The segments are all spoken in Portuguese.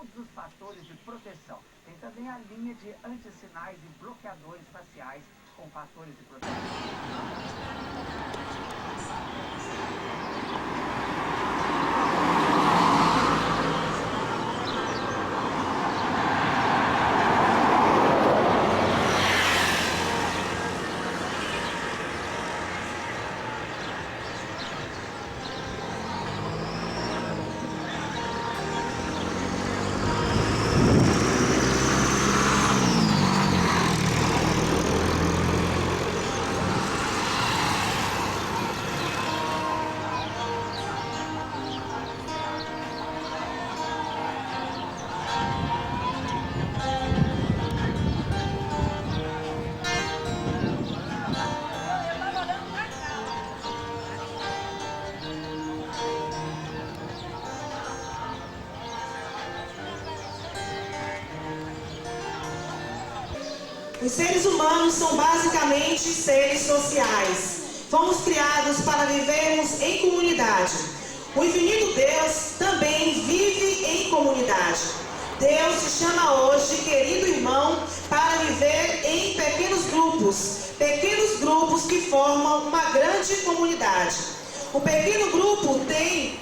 todos os fatores de proteção. Tem também a linha de antissinais e bloqueadores faciais com fatores de proteção. Os seres humanos são basicamente seres sociais. Fomos criados para vivermos em comunidade. O infinito Deus também vive em comunidade. Deus te chama hoje, querido irmão, para viver em pequenos grupos que formam uma grande comunidade. O pequeno grupo tem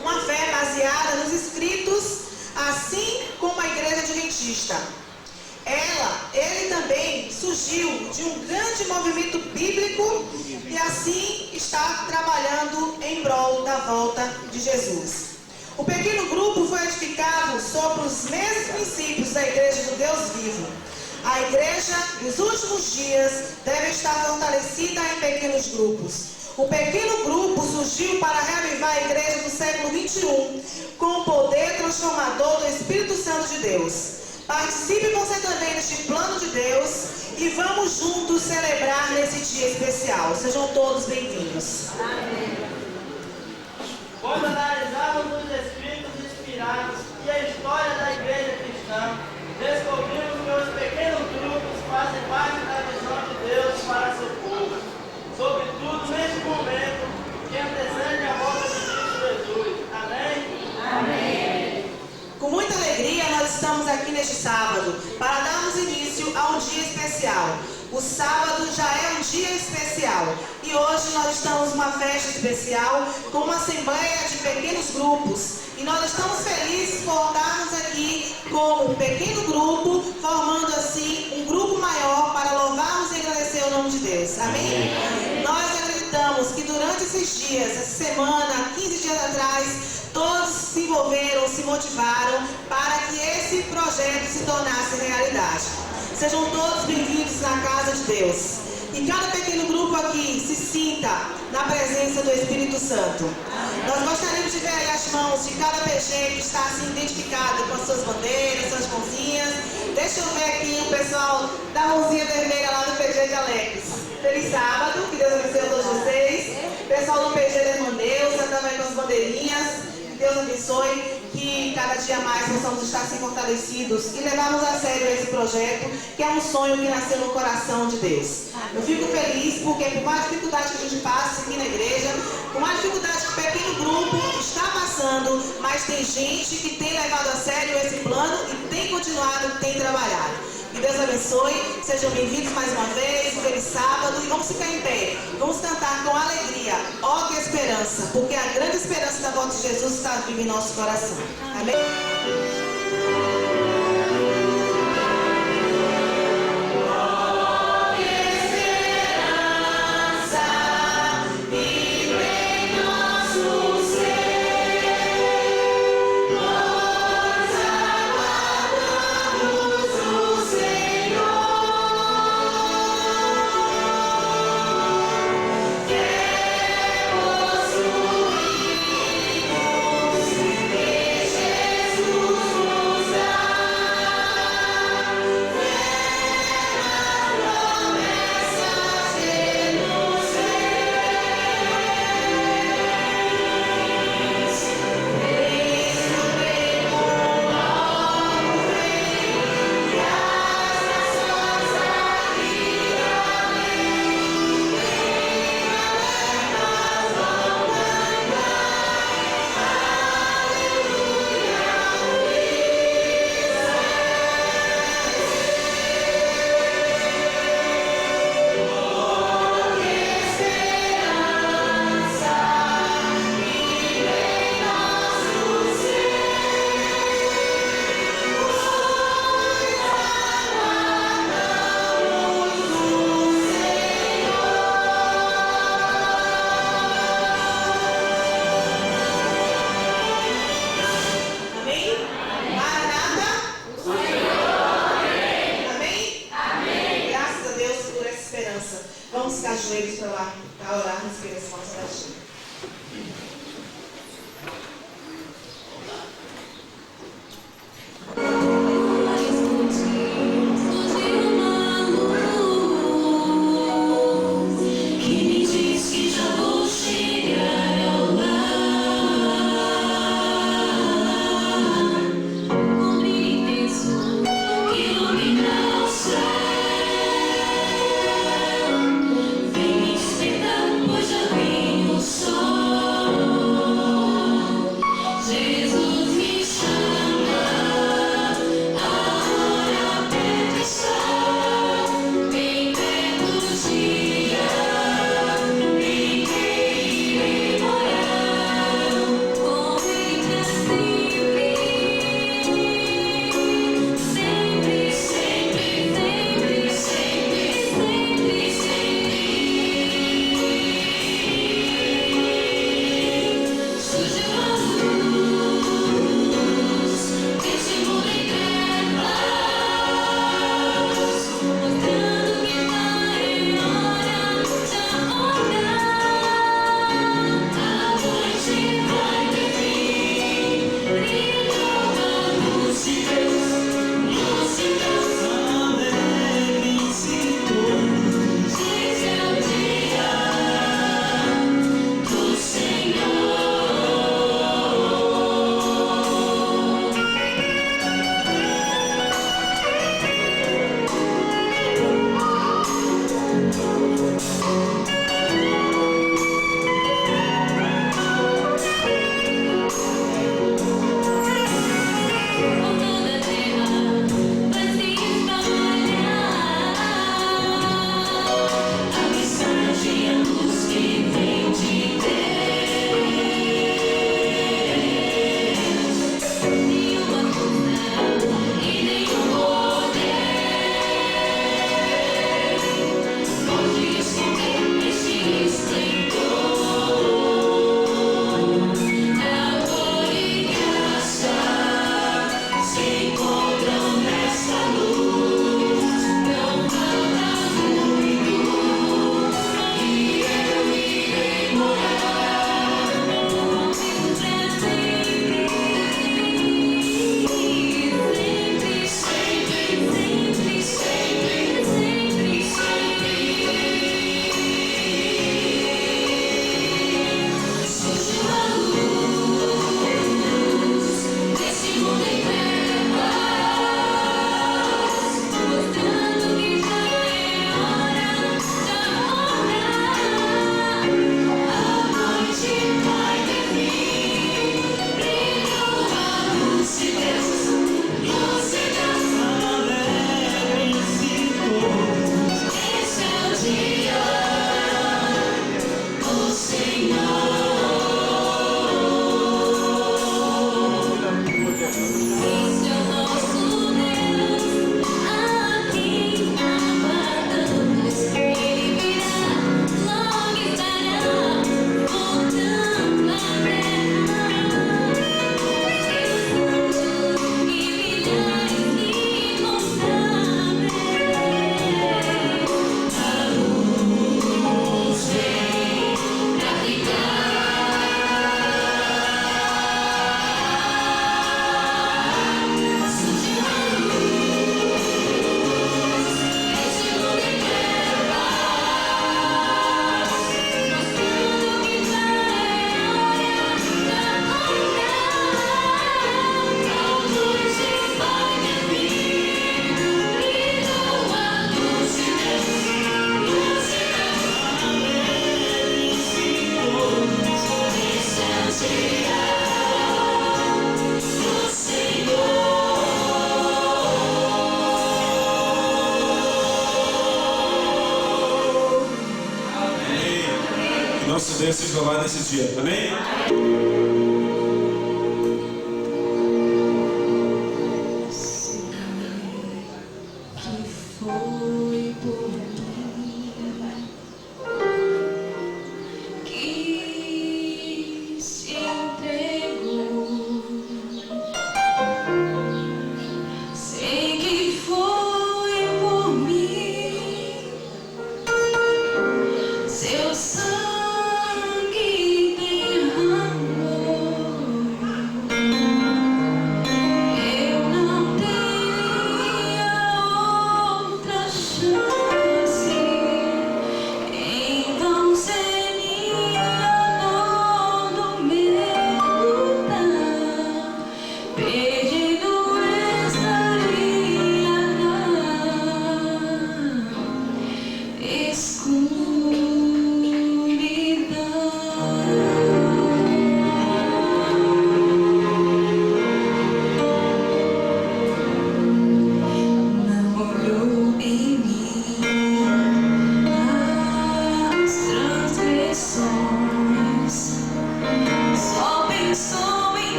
uma fé baseada nos escritos, assim como a Igreja Adventista. Ele também surgiu de um grande movimento bíblico e assim está trabalhando em prol da volta de Jesus. O pequeno grupo foi edificado sobre os mesmos princípios da Igreja do Deus vivo. A Igreja dos últimos dias deve estar fortalecida em pequenos grupos. O pequeno grupo surgiu para reavivar a Igreja do século XXI com o poder transformador do Espírito Santo de Deus. Participe você também neste plano de Deus e vamos juntos celebrar nesse dia especial. Sejam todos bem-vindos. Amém. Quando analisamos os escritos inspirados e a história da igreja cristã, descobrimos que os pequenos grupos fazem parte da visão de Deus para seu povo, sobretudo neste momento que antecede a volta de Cristo Jesus. Amém? Amém. Com muita alegria nós estamos aqui neste sábado para darmos início a um dia especial. O sábado já é um dia especial e hoje nós estamos numa festa especial com uma assembleia de pequenos grupos. E nós estamos felizes por estarmos aqui como um pequeno grupo, formando assim um grupo maior para louvarmos e agradecer o nome de Deus. Amém? Amém. Nós acreditamos que durante esses dias, essa semana, 15 dias atrás, todos se envolveram, se motivaram para que esse projeto se tornasse realidade. Sejam todos bem-vindos na casa de Deus. E cada pequeno grupo aqui se sinta na presença do Espírito Santo. Nós gostaríamos de ver aí as mãos de cada PG que está assim identificado com as suas bandeiras, suas mãozinhas. Deixa eu ver aqui o pessoal da mãozinha vermelha lá do PG de Alex. Feliz sábado, que Deus abençoe a todos vocês. Pessoal do PG da Irmã Neuza também com as bandeirinhas. Deus abençoe, que cada dia mais possamos estar assim fortalecidos e levarmos a sério esse projeto, que é um sonho que nasceu no coração de Deus. Eu fico feliz porque por mais dificuldade que a gente passa aqui na igreja, por mais dificuldade que o pequeno grupo está passando, mas tem gente que tem levado a sério esse plano e tem continuado, tem trabalhado. Que Deus abençoe, sejam bem-vindos mais uma vez, um feliz sábado e vamos ficar em pé. Vamos cantar com alegria, ó que esperança, porque a grande esperança da volta de Jesus está viva em nosso coração. Amém? Jesus. os joelhos para orar nesse resposta da gente. nosso Deus seja louvado nesse dia. Amém?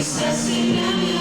está sempre a me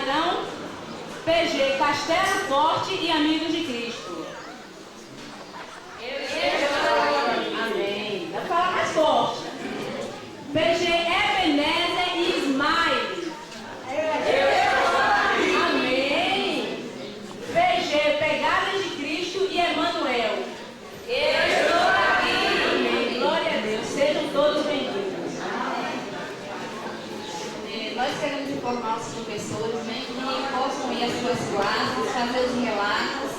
Então, PG, Castelo Forte e Amigos de Cristo. Amém. Vai falar mais forte. PG, Ebenezer e Ismael. Amém. PG, Pegadas de Cristo e Emanuel. Amém. Glória a Deus. Sejam todos bem-vindos. Nós queremos informar os professores, né, que possam ir às suas classes, fazer os relatos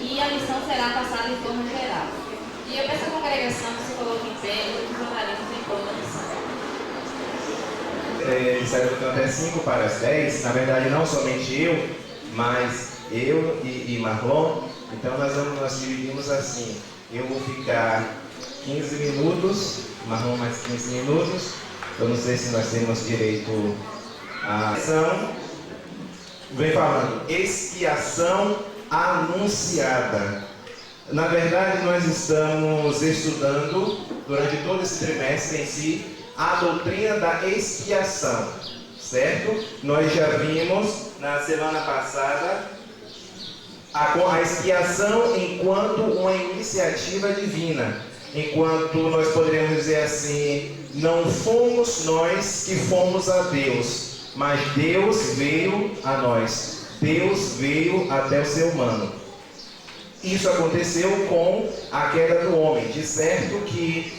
e a lição será passada em forma geral. E eu peço à congregação que se coloque em pé e que tornaremos em toda a lição. Disseram que até 5 para as 10, na verdade não somente eu, mas eu e Marlon, então nós dividimos assim, eu vou ficar 15 minutos, Marlon mais 15 minutos, eu não sei se nós temos direito à ação, vem falando, expiação anunciada. Na verdade nós estamos estudando, durante todo esse trimestre em si, a doutrina da expiação, certo? Nós já vimos na semana passada a expiação enquanto uma iniciativa divina, enquanto nós poderíamos dizer assim, não fomos nós que fomos a Deus, mas Deus veio a nós, Deus veio até o ser humano. Isso aconteceu com a queda do homem, de certo que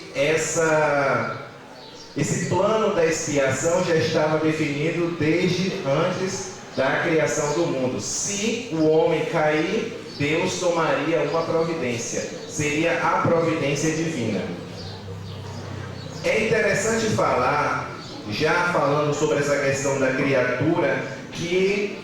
esse plano da expiação já estava definido desde antes da criação do mundo. Se o homem cair, Deus tomaria uma providência, seria a providência divina. É interessante falar, já falando sobre essa questão da criatura, que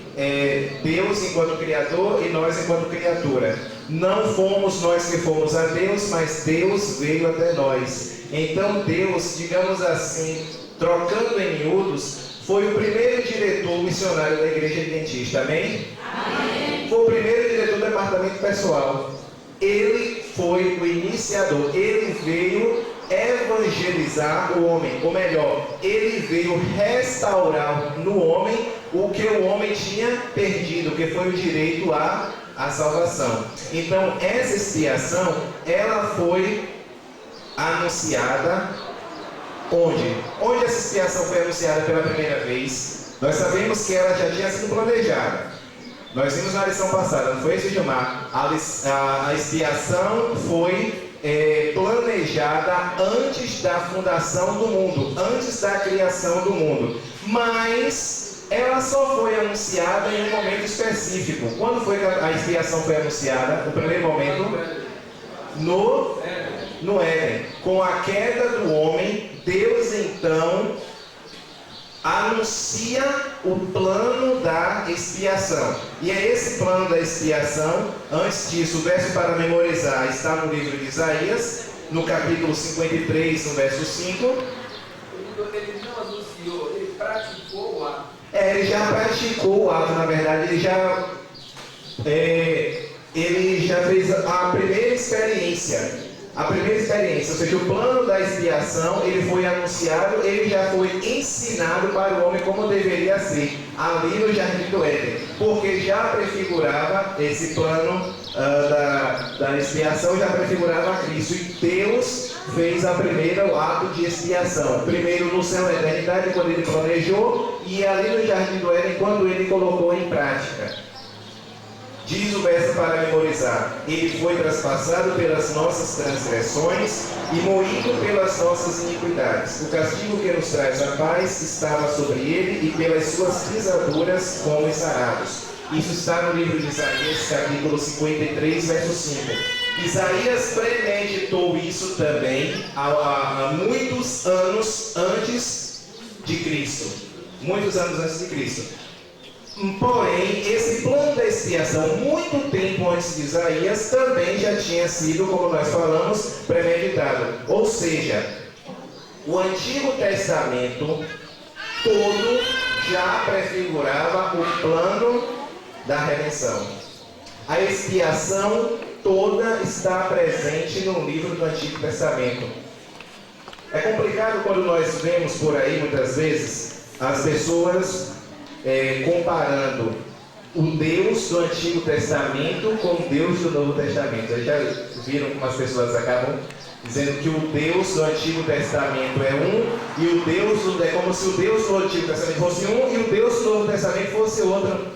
Deus enquanto Criador e nós enquanto criatura. Não fomos nós que fomos a Deus, mas Deus veio até nós. Então Deus, digamos assim, trocando em miúdos, foi o primeiro diretor missionário da Igreja Adventista, amém? Amém. Foi o primeiro diretor do departamento pessoal. Ele foi o iniciador, ele veio evangelizar o homem, ou melhor, ele veio restaurar no homem o que o homem tinha perdido, que foi o direito à salvação. Então, essa expiação, ela foi anunciada onde? Onde essa expiação foi anunciada pela primeira vez? Nós sabemos que ela já tinha sido planejada. Nós vimos na lição passada, não foi isso, Gilmar? A expiação foi planejada antes da fundação do mundo, antes da criação do mundo. Mas ela só foi anunciada em um momento específico. Quando foi que a expiação foi anunciada? No primeiro momento? No Éden. Com a queda do homem, Deus então anuncia o plano da expiação. E é esse plano da expiação. Antes disso, o verso para memorizar está no livro de Isaías, no capítulo 53, no verso 5. Ele não anunciou, ele praticou o ato. Ele já praticou o ato, na verdade, ele já fez a primeira experiência. A primeira experiência, ou seja, o plano da expiação, ele foi anunciado, ele já foi ensinado para o homem como deveria ser, ali no Jardim do Éden, porque já prefigurava esse plano da expiação, já prefigurava a Cristo, e Deus fez o ato de expiação, primeiro no céu da eternidade, quando ele planejou, e ali no Jardim do Éden, quando ele colocou em prática. Diz o verso para memorizar: ele foi traspassado pelas nossas transgressões e moído pelas nossas iniquidades. O castigo que nos traz a paz estava sobre ele, e pelas suas pisaduras fomos sarados. Isso está no livro de Isaías, capítulo 53, verso 5. Isaías premeditou isso também há muitos anos antes de Cristo. Muitos anos antes de Cristo. Porém, esse plano da expiação, muito tempo antes de Isaías, também já tinha sido, como nós falamos, premeditado. Ou seja, o Antigo Testamento todo já prefigurava o plano da redenção. A expiação toda está presente no livro do Antigo Testamento. É complicado quando nós vemos por aí, muitas vezes, as pessoas comparando o Deus do Antigo Testamento com o Deus do Novo Testamento. Vocês já viram como as pessoas acabam dizendo que o Deus do Antigo Testamento é um, e o Deus é como se o Deus do Antigo Testamento fosse um e o Deus do Novo Testamento fosse outro.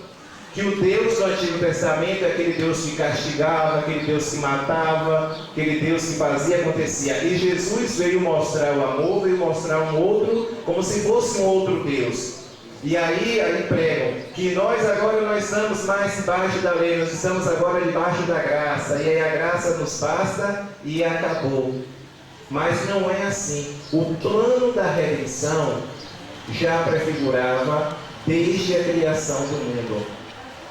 Que o Deus do Antigo Testamento é aquele Deus que castigava, aquele Deus que matava, aquele Deus que fazia, acontecia. E Jesus veio mostrar o amor, veio mostrar um outro, como se fosse um outro Deus. E aí pregam que nós agora não estamos mais debaixo da lei, nós estamos agora debaixo da graça, e aí a graça nos basta e acabou. Mas não é assim. O plano da redenção já prefigurava desde a criação do mundo.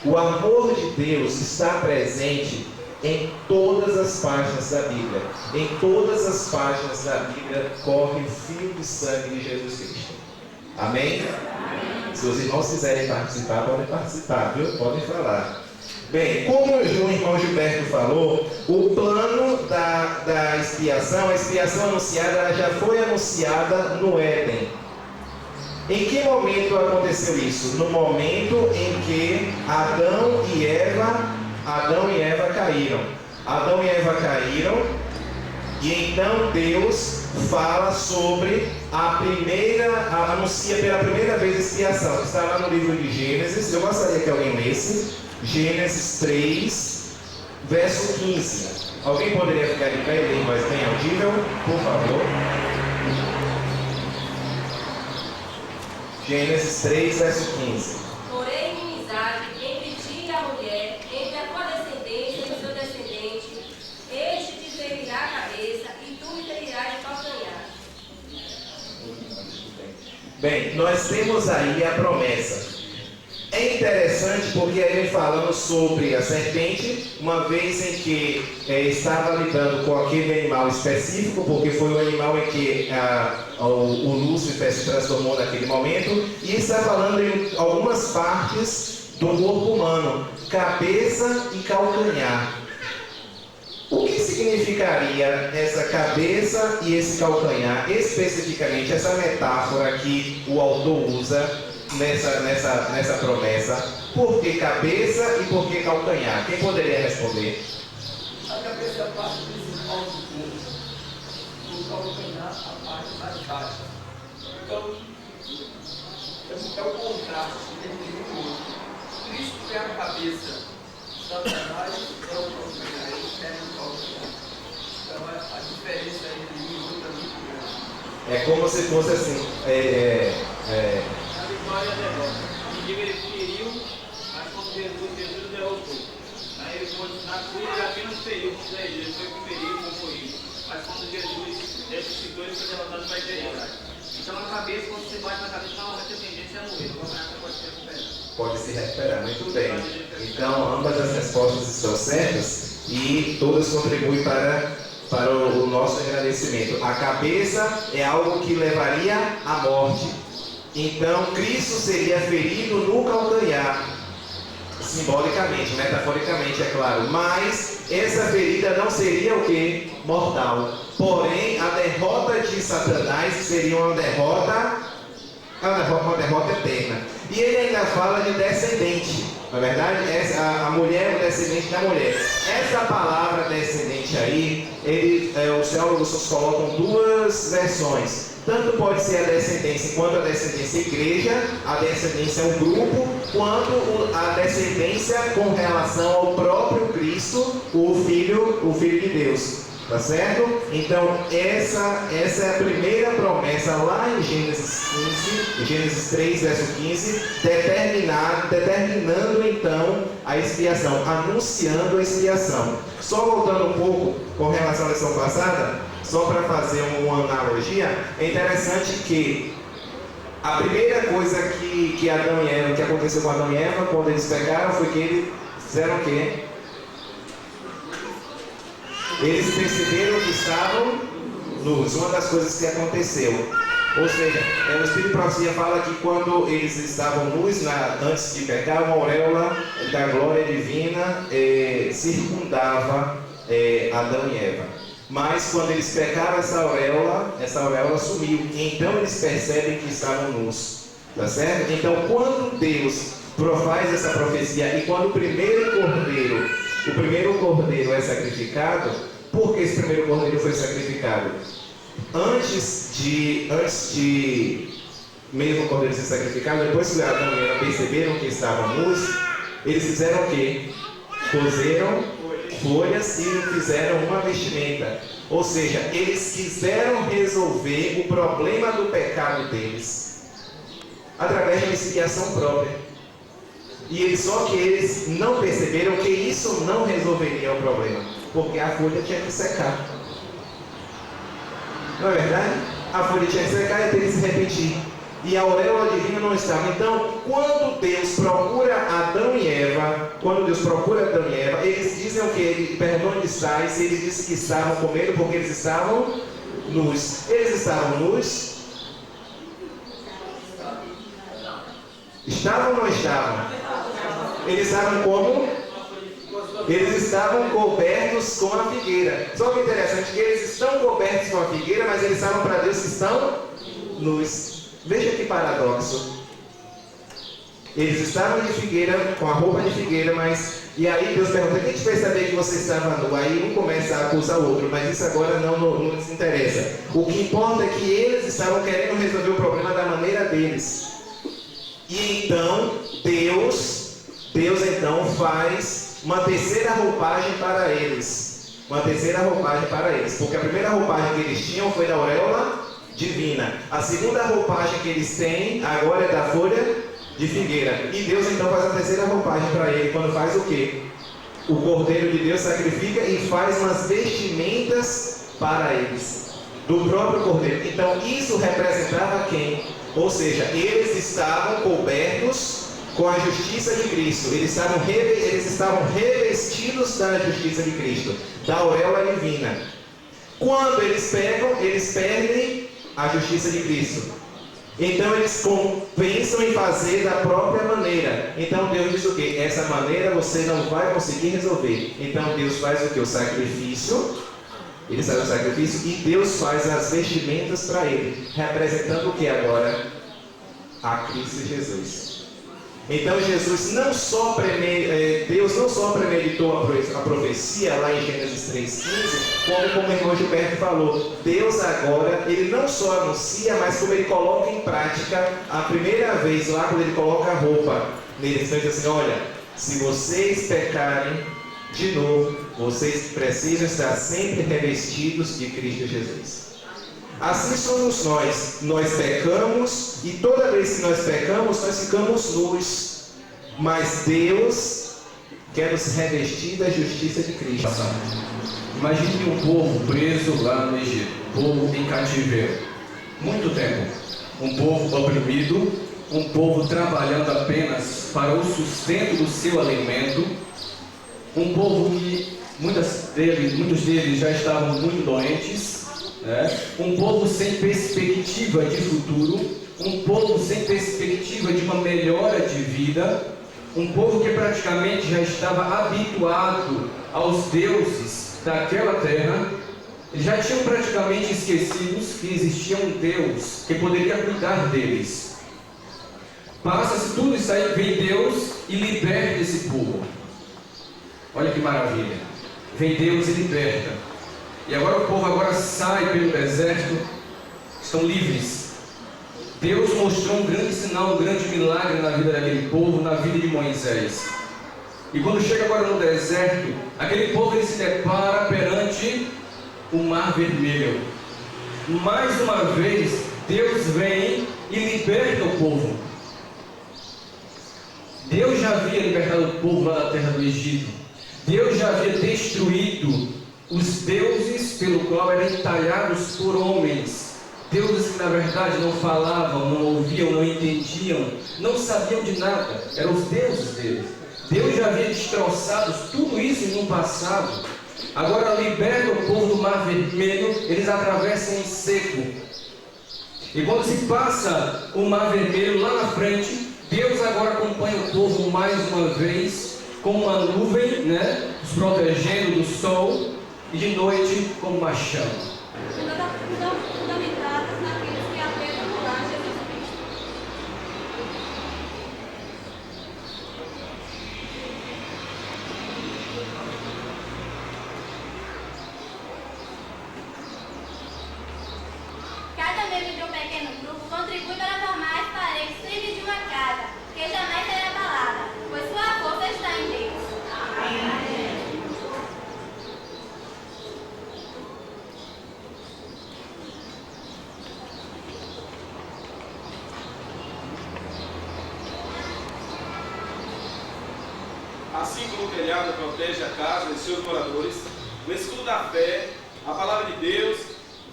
O amor de Deus está presente em todas as páginas da Bíblia. Em todas as páginas da Bíblia corre o fio de sangue de Jesus Cristo. Amém? Se os irmãos quiserem participar, podem participar, viu? Podem falar. Bem, como o irmão Gilberto falou, o plano da expiação, a expiação anunciada, ela já foi anunciada no Éden. Em que momento aconteceu isso? No momento em que Adão e Eva caíram. Adão e Eva caíram, e então Deus fala sobre anuncia pela primeira vez a expiação. Está lá no livro de Gênesis. Eu gostaria que alguém lesse Gênesis 3, verso 15. Alguém poderia ficar de pé e ler mais bem audível, por favor? Gênesis 3, verso 15. Porém, inimizade entre ti e a mulher, entre a tua descendência e o seu descendente, este te ferirá a cabeça e tu me ferirás de calcanhar. Bem, nós temos aí a promessa. É interessante porque aí falando sobre a serpente, uma vez em que estava lidando com aquele animal específico, porque foi o animal em que o Lúcifer se transformou naquele momento, e está falando em algumas partes do corpo humano, cabeça e calcanhar. O que significaria essa cabeça e esse calcanhar, especificamente essa metáfora que o autor usa nessa promessa? Por que cabeça e por que calcanhar? Quem poderia responder? A cabeça é a parte principal do corpo, o calcanhar a parte mais baixa. Então, é o contraste entre um e o outro. Cristo é a cabeça, Satanás é o calcanhar, ele pega o calcanhar. Então, a diferença entre um e o outro é muito grande. É como se fosse assim. A vitória é a derrota. Ninguém ele feriu, mas quando Jesus derrotou. Aí ele foi na cruz, ele apenas feriu com os ele foi que feriu, foi. Mas quando Jesus ressuscitou, ele foi derrotado para a eternidade. Então a cabeça, quando você bate na cabeça, não vai ter tendência a morrer. Pode se recuperar, muito bem. Então, ambas as respostas estão certas e todas contribuem para o nosso agradecimento. A cabeça é algo que levaria à morte. Então, Cristo seria ferido no calcanhar, simbolicamente, metaforicamente, é claro. Mas essa ferida não seria o quê? Mortal. Porém, a derrota de Satanás seria uma derrota eterna. E ele ainda fala de descendente. Na verdade, a mulher é o descendente da mulher. Essa palavra descendente aí, os teólogos colocam duas versões. Tanto pode ser a descendência enquanto a descendência igreja, a descendência é um grupo, quanto a descendência com relação ao próprio Cristo, o Filho de Deus. Tá certo? Então, essa é a primeira promessa lá em Gênesis 3, verso 15, determinando então a expiação, anunciando a expiação. Só voltando um pouco com relação à lição passada, só para fazer uma analogia, é interessante que a primeira coisa que Adão e Eva, que aconteceu com Adão e Eva, quando eles pecaram, foi que eles fizeram o quê? Eles perceberam que estavam nus, uma das coisas que aconteceu. Ou seja, o Espírito de Profecia fala que quando eles estavam nus, antes de pecar, uma auréola da glória divina circundava Adão e Eva. Mas quando eles pecaram, essa auréola sumiu. Então eles percebem que estavam nus. Tá certo? Então quando Deus faz essa profecia e quando o primeiro cordeiro é sacrificado, por que esse primeiro cordeiro foi sacrificado? Antes de mesmo o cordeiro ser sacrificado, depois que Adão e Eva perceberam que estavam nus, eles fizeram o quê? Cozeram folhas e fizeram uma vestimenta. Ou seja, eles quiseram resolver o problema do pecado deles através de uma expiação própria. Só que eles não perceberam que isso não resolveria o problema, porque a folha tinha que secar. Não é verdade? A folha tinha que secar e teria que se repetir. E a auréola divina não estava. Então, quando Deus procura Adão e Eva, eles dizem o que? Perdoe onde estáis. Eles dizem que estavam com medo porque eles estavam nus. Eles estavam nus? Estavam ou não estavam? Eles estavam como? Eles estavam cobertos com a figueira. Só que interessante que eles estão cobertos com a figueira, mas eles falam para Deus que estão nus. Veja que paradoxo. Eles estavam de figueira, com a roupa de figueira, mas... E aí Deus pergunta, quem te fez saber que você estava nu? Aí um começa a acusar o outro, mas isso agora não nos interessa. O que importa é que eles estavam querendo resolver o problema da maneira deles. E então, Deus então faz uma terceira roupagem para eles. Porque a primeira roupagem que eles tinham foi da auréola divina. A segunda roupagem que eles têm agora é da folha de figueira. E Deus então faz a terceira roupagem para ele, quando faz o quê? O Cordeiro de Deus sacrifica e faz umas vestimentas para eles, do próprio Cordeiro. Então isso representava quem? Ou seja, eles estavam cobertos com a justiça de Cristo. Eles estavam revestidos da justiça de Cristo, da auréola divina. Quando eles pegam, eles perdem a justiça de Cristo. Então eles pensam em fazer da própria maneira. Então Deus diz o quê? Essa maneira você não vai conseguir resolver. Então Deus faz o quê? O sacrifício. Ele faz o sacrifício e Deus faz as vestimentas para ele. Representando o que agora? A Cristo Jesus. Então Jesus não só Deus não só premeditou a profecia lá em Gênesis 3,15, como o irmão Gilberto falou, Deus agora, ele não só anuncia, mas como ele coloca em prática a primeira vez lá, quando ele coloca a roupa neles, então ele diz assim, olha, se vocês pecarem de novo, vocês precisam estar sempre revestidos de Cristo Jesus. Assim somos nós pecamos e toda vez que nós pecamos, nós ficamos nus, mas Deus quer nos revestir da justiça de Cristo. Imagine um povo preso lá no Egito, um povo em cativeiro, muito tempo, um povo oprimido, um povo trabalhando apenas para o sustento do seu alimento, um povo que muitos deles já estavam muito doentes, um povo sem perspectiva de futuro, um povo sem perspectiva de uma melhora de vida, um povo que praticamente já estava habituado aos deuses daquela terra. Eles já tinham praticamente esquecido que existia um Deus que poderia cuidar deles. Passa-se tudo isso aí, vem Deus e liberta esse povo. Olha que maravilha, vem Deus e liberta. E agora o povo sai pelo deserto, estão livres. Deus mostrou um grande sinal, um grande milagre na vida daquele povo, na vida de Moisés. E quando chega agora no deserto, aquele povo ele se depara perante o Mar Vermelho. Mais uma vez, Deus vem e liberta o povo. Deus já havia libertado o povo lá da terra do Egito. Deus já havia destruído os deuses pelo qual eram entalhados por homens, deuses que na verdade não falavam, não ouviam, não entendiam, não sabiam de nada, eram os deuses deles. Deus já havia destroçado tudo isso no passado. Agora liberta o povo do Mar Vermelho, eles atravessam em seco. E quando se passa o Mar Vermelho lá na frente, Deus agora acompanha o povo mais uma vez com uma nuvem, os protegendo do sol, e de noite como uma chama. Fundamentadas naqueles que apenas por Jesus Cristo. Cada membro de um pequeno grupo contribui para formar as paredes firmes de uma casa, que jamais será abalada, pois sua força está em Deus. Amém. Assim como o telhado protege a casa e seus moradores, o escudo da fé, a palavra de Deus,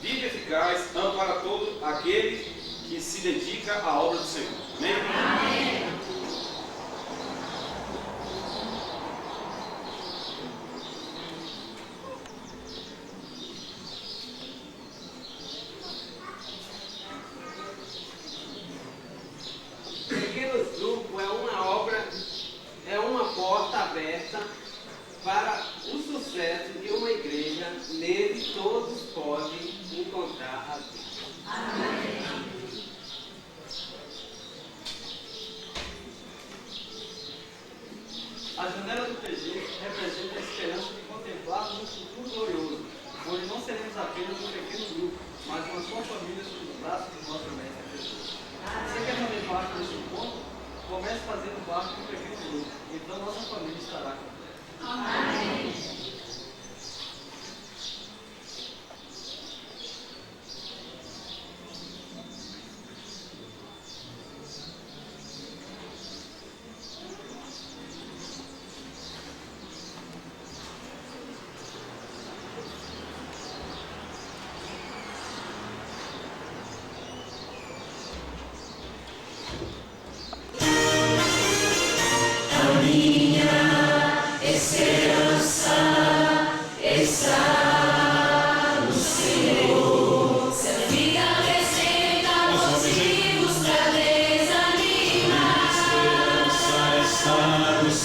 viva e eficaz, ampara todo aquele que se dedica à obra do Senhor. Amém? Amém. Pequenos grupos é uma porta aberta para o sucesso de uma igreja. Nele todos podem encontrar a Deus. Amém. A janela do PG representa a esperança de contemplarmos um futuro glorioso, onde não seremos apenas um pequeno grupo, mas uma só família sob os braços do nosso Mestre Jesus. Você quer fazer parte desse encontro? Comece fazendo parte do pequeno grupo, então nossa família estará completa. Amém. Está no Senhor, se a vida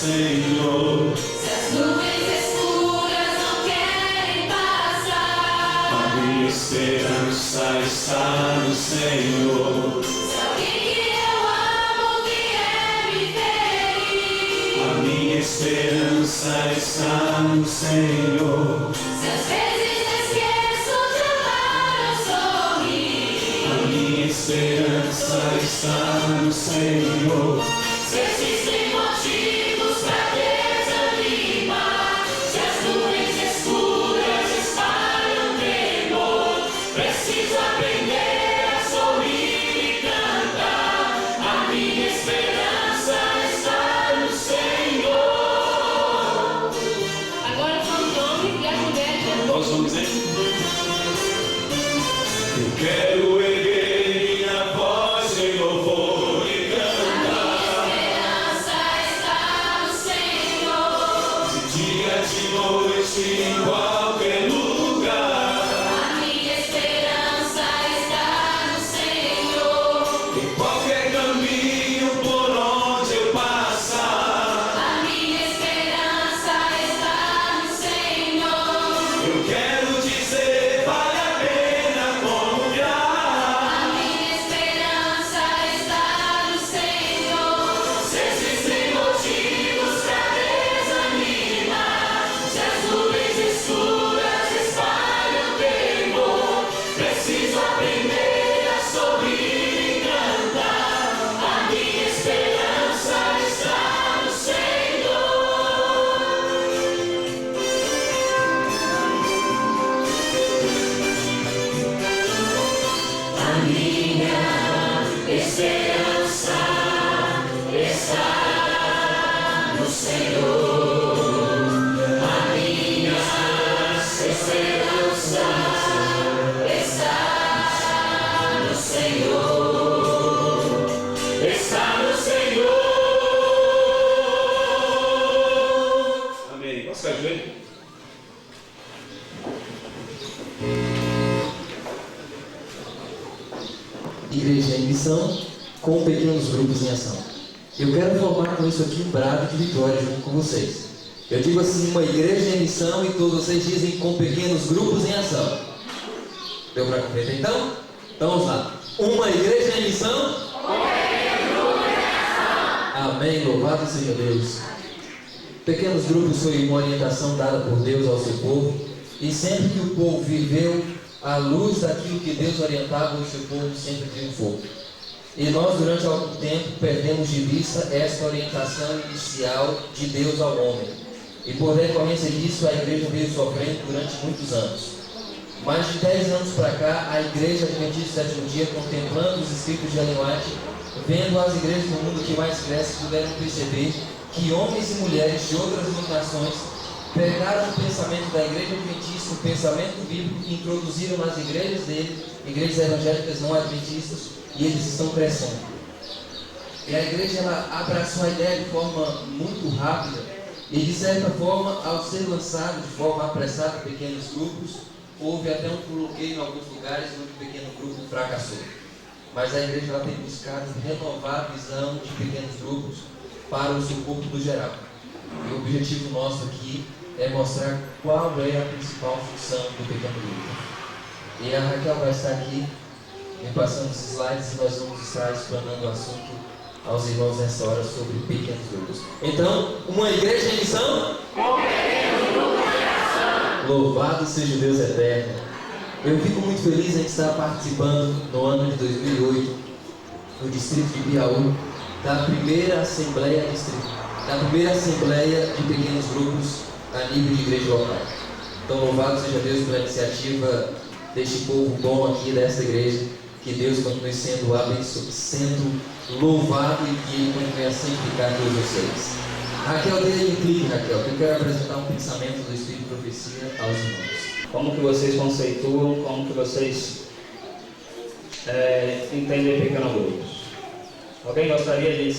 Senhor. Se as nuvens escuras não querem passar, A minha esperança está no Senhor. se alguém que eu amo vier me ferir, A minha esperança está no Senhor. se às vezes esqueço de amar ou sorrir, A minha esperança está no Senhor. se existem motivos pra desanimar, se as nuvens escuras espalham temor, preciso aprender a sorrir e cantar. A minha esperança está no Senhor. Agora são os homens e as mulheres. Nós vamos dizer. Eu quero erguer minha voz em louvor e cantar. Esperança está no Senhor. De dia, de noite, em qualquer lugar. A minha esperança está no Senhor. Em qualquer caminho por onde eu passar. A minha esperança está no Senhor. Eu quero dizer, vale a pena confiar. A minha esperança está no Senhor. Se existem motivos pra desanimar, se as nuvens escuras espalham temor, preciso aprender a sorrir e cantar. A minha esperança está no Senhor. A minha esperança está no Senhor. A minha esperança está no Senhor. Está no Senhor. Amém. Posso ficar de joelho? Igreja em missão com pequenos grupos em ação. Eu quero formar com isso aqui um brado de vitória junto com vocês. Eu digo assim, uma igreja em missão e todos vocês dizem com pequenos grupos em ação. Deu para compreender então? Então vamos lá. Uma igreja em missão. Amém, louvado seja Deus. Pequenos grupos foi uma orientação dada por Deus ao seu povo, e sempre que o povo viveu à luz daquilo que Deus orientava, o seu povo sempre triunfou. E nós, durante algum tempo, perdemos de vista esta orientação inicial de Deus ao homem. E por decorrência disso, a igreja veio sofrendo durante muitos anos. Mais de 10 anos para cá, a igreja Adventista do Sétimo Dia, contemplando os escritos de Ellen White, vendo as igrejas do mundo que mais crescem, puderam perceber que homens e mulheres de outras denominações pegaram o pensamento da igreja adventista, o pensamento bíblico, e introduziram nas igrejas dele, igrejas evangélicas não adventistas, e eles estão crescendo. E a igreja ela abraçou a ideia de forma muito rápida, e de certa forma, ao ser lançado de forma apressada em pequenos grupos, houve até um bloqueio em alguns lugares onde o pequeno grupo fracassou. Mas a igreja ela tem buscado renovar a visão de pequenos grupos para o seu corpo no geral. E o objetivo nosso aqui é mostrar qual é a principal função do pequeno grupo. E a Raquel vai estar aqui me passando os slides e nós vamos estar explanando o assunto aos irmãos nessa hora sobre pequenos grupos. Então, uma igreja em missão? Louvado seja o Deus eterno. Eu fico muito feliz em estar participando no ano de 2008, no distrito de Biaú, da primeira assembleia de pequenos grupos a nível de igreja local. Então, louvado seja Deus pela iniciativa deste povo bom aqui desta igreja. Que Deus continue sendo abençoado, sendo louvado e que Ele continue a santificar todos vocês. Raquel, dê clique, Raquel, que eu quero apresentar um pensamento do Espírito de Profecia aos irmãos. Como que vocês conceituam, como que vocês entendem pequenos grupos? Alguém gostaria de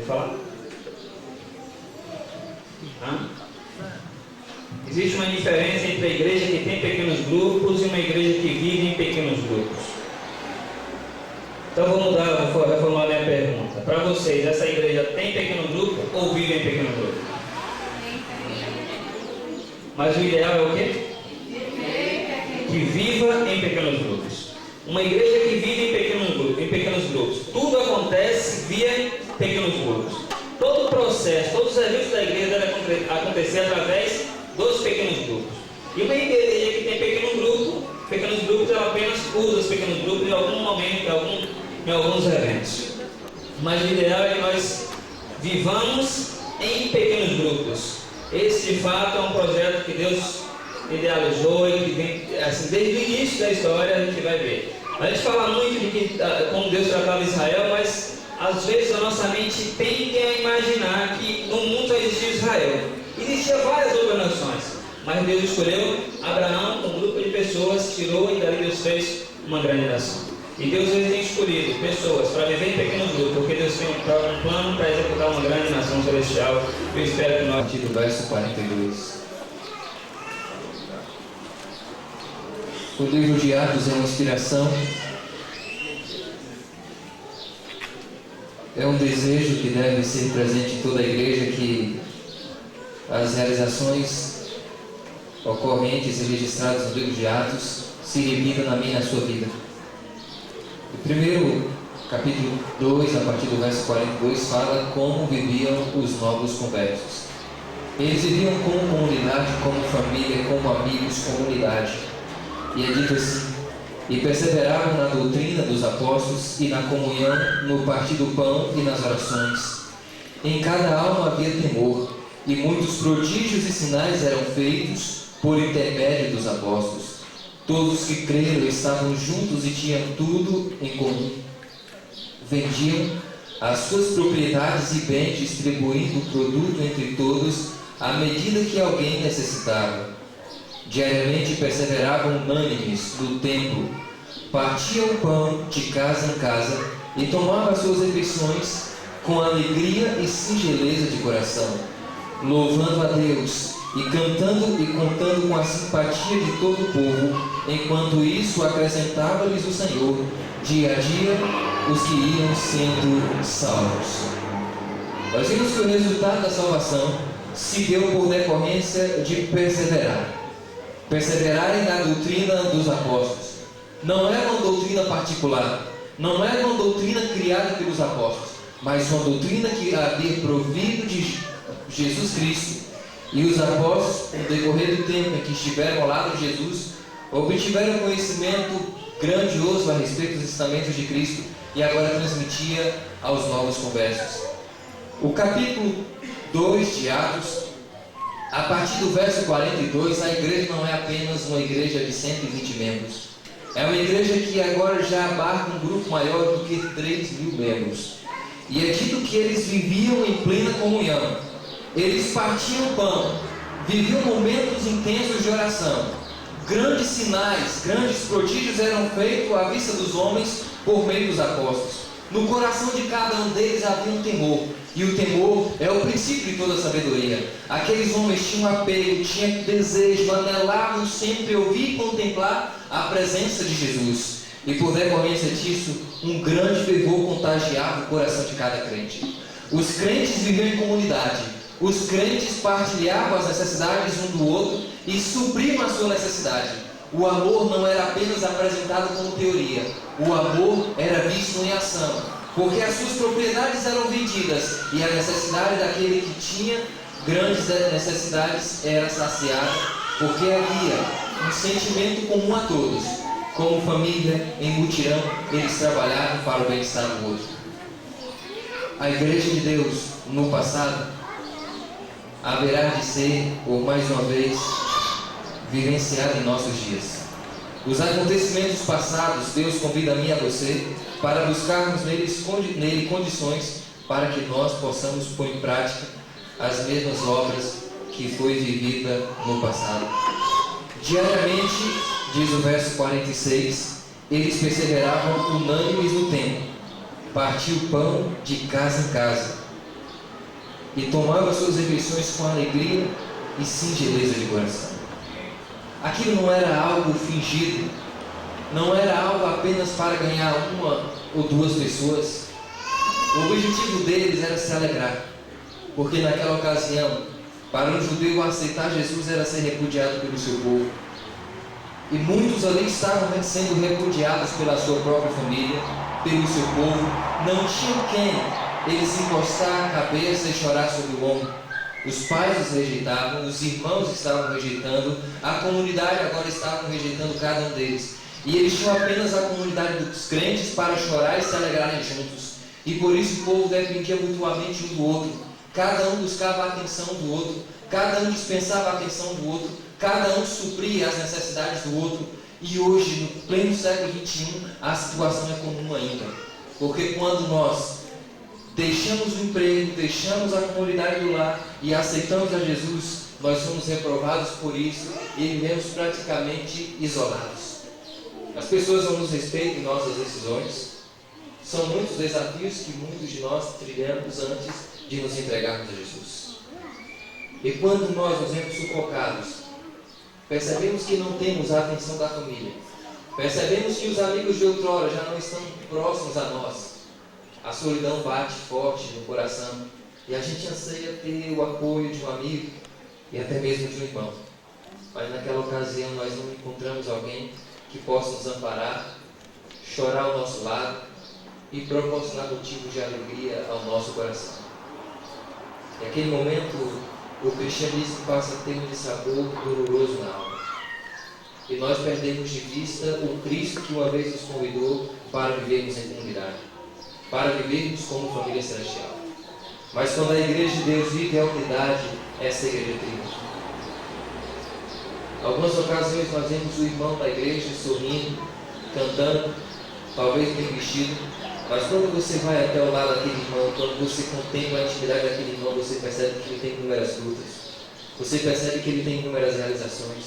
falar? Hã? Existe uma diferença entre a igreja que tem pequenos grupos e uma igreja que vive em pequenos grupos. Então vou reformular minha pergunta. Para vocês, essa igreja tem pequeno grupo ou vive em pequeno grupo? Mas o ideal é o quê? Que viva em pequenos grupos. Uma igreja que vive em pequenos grupos. Tudo acontece via pequenos grupos. Todo o processo, todos os eventos da igreja devem acontecer através dos pequenos grupos. E uma igreja que tem pequenos grupos, ela apenas usa os pequenos grupos em algum momento, em alguns eventos. Mas o ideal é que nós vivamos em pequenos grupos. Esse, de fato, é um projeto que Deus idealizou e que vem, assim, desde o início da história a gente vai ver. A gente fala muito de como Deus tratava Israel, mas às vezes a nossa mente tende a imaginar que no mundo só existia Israel. Existiam várias outras nações, mas Deus escolheu Abraão com um grupo de pessoas, tirou e daí Deus fez uma grande nação. E Deus tem escolhido pessoas para viver em pequenos grupos, porque Deus tem um plano para executar uma grande nação celestial. Eu espero que nós... A partir do verso 42. O livro de Atos é uma inspiração, é um desejo que deve ser presente em toda a igreja, que as realizações ocorrentes e registradas no livro de Atos se repitam na minha e na sua vida. O primeiro capítulo 2, a partir do verso 42, fala como viviam os novos conversos. Eles viviam como comunidade, como família, como amigos, comunidade. E é dito assim: e perseveravam na doutrina dos apóstolos e na comunhão, no partir do pão e nas orações. Em cada alma havia temor, e muitos prodígios e sinais eram feitos por intermédio dos apóstolos. Todos que creram estavam juntos e tinham tudo em comum. Vendiam as suas propriedades e bens, distribuindo o produto entre todos, à medida que alguém necessitava. Diariamente perseveravam unânimes no templo, partiam o pão de casa em casa e tomavam as suas refeições com alegria e singeleza de coração, louvando a Deus e cantando e contando com a simpatia de todo o povo. Enquanto isso, acrescentava-lhes o Senhor, dia a dia, os que iam sendo salvos. Nós vimos que o resultado da salvação se deu por decorrência de perseverar. Perseverarem na doutrina dos apóstolos. Não é uma doutrina particular, não é uma doutrina criada pelos apóstolos, mas uma doutrina que havia provido de Jesus Cristo. E os apóstolos, no decorrer do tempo em que estiveram ao lado de Jesus, obtiveram conhecimento grandioso a respeito dos ensinamentos de Cristo e agora transmitia aos novos conversos. O capítulo 2 de Atos, a partir do verso 42, a igreja não é apenas uma igreja de 120 membros. É uma igreja que agora já abarca um grupo maior do que 3.000 membros. E é dito que eles viviam em plena comunhão. Eles partiam pão, viviam momentos intensos de oração. Grandes sinais, grandes prodígios eram feitos à vista dos homens por meio dos apóstolos. No coração de cada um deles havia um temor. E o temor é o princípio de toda a sabedoria. Aqueles homens tinham apego, tinham desejo, anelavam sempre ouvir e contemplar a presença de Jesus. E por decorrência disso, um grande fervor contagiava o coração de cada crente. Os crentes viviam em comunidade. Os crentes partilhavam as necessidades um do outro e supriam a sua necessidade. O amor não era apenas apresentado como teoria. O amor era visto em ação, porque as suas propriedades eram vendidas e a necessidade daquele que tinha grandes necessidades era saciada, porque havia um sentimento comum a todos. Como família, em mutirão, eles trabalhavam para o bem-estar do outro. A Igreja de Deus, no passado, haverá de ser, por mais uma vez, vivenciada em nossos dias. Os acontecimentos passados, Deus convida a mim e a você para buscarmos nele condições para que nós possamos pôr em prática as mesmas obras que foi vivida no passado. Diariamente, diz o verso 46, eles perseveravam unânimes no templo, partiam o pão de casa em casa e tomavam suas refeições com alegria e singeleza de coração. Aquilo não era algo fingido, não era algo apenas para ganhar uma ou duas pessoas. O objetivo deles era se alegrar, porque naquela ocasião Para um judeu aceitar Jesus era ser repudiado pelo seu povo. E muitos ali estavam sendo repudiados pela sua própria família, pelo seu povo. Não tinham quem eles encostar a cabeça e chorar sobre o ombro. Os pais os rejeitavam, os irmãos estavam rejeitando, a comunidade agora estava rejeitando cada um deles. E eles tinham apenas a comunidade dos crentes para chorar e se alegrarem juntos. E por isso o povo dependia mutuamente um do outro. Cada um buscava a atenção do outro, cada um dispensava a atenção do outro, cada um supria as necessidades do outro. E hoje, no pleno século XXI, a situação é comum ainda. Porque quando nós deixamos o emprego, deixamos a comunidade do lar e aceitamos a Jesus, nós somos reprovados por isso e vivemos praticamente isolados. As pessoas não nos respeitam em nossas decisões. São muitos desafios que muitos de nós trilhamos antes de nos entregarmos a Jesus. E quando nós nos vemos sufocados, percebemos que não temos a atenção da família, percebemos que os amigos de outrora já não estão próximos a nós, a solidão bate forte no coração e a gente anseia ter o apoio de um amigo e até mesmo de um irmão. Mas naquela ocasião nós não encontramos alguém que possa nos amparar, chorar ao nosso lado e proporcionar motivo de alegria ao nosso coração. Naquele momento, o cristianismo passa a ter um dissabor doloroso na alma. E nós perdemos de vista o Cristo que uma vez nos convidou para vivermos em comunidade, para vivermos como família celestial. Mas quando a igreja de Deus vive a unidade, essa igreja triunfa. Algumas ocasiões nós vemos o irmão da igreja sorrindo, cantando, talvez bem vestido, mas quando você vai até o lado daquele irmão, quando você contempla a intimidade daquele irmão, você percebe que ele tem inúmeras lutas, você percebe que ele tem inúmeras realizações,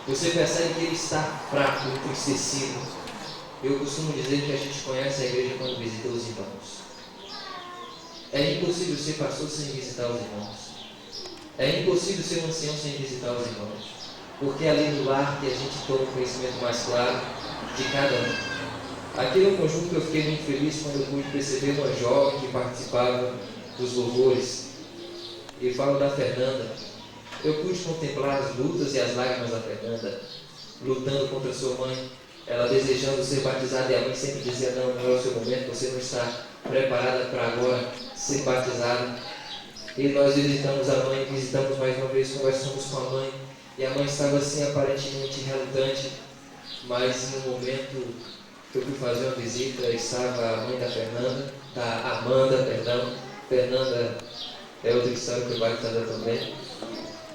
você percebe que ele está fraco, entristecido. Eu costumo dizer que a gente conhece a igreja quando visita os irmãos. É impossível ser pastor sem visitar os irmãos. É impossível ser um ancião sem visitar os irmãos. Porque é ali no lar que a gente toma um conhecimento mais claro de cada um. Aqui no conjunto eu fiquei muito feliz quando eu pude perceber uma jovem que participava dos louvores. E falo da Fernanda. Eu pude contemplar as lutas e as lágrimas da Fernanda, lutando contra sua mãe, ela desejando ser batizada, e a mãe sempre dizia: não, não é o seu momento, você não está preparada para agora ser batizada. E nós visitamos a mãe, visitamos mais uma vez, conversamos com a mãe, e a mãe estava assim aparentemente relutante, mas no momento que eu fui fazer uma visita, estava a mãe da Fernanda, da Amanda, perdão. Fernanda é outra história que vai batizada também,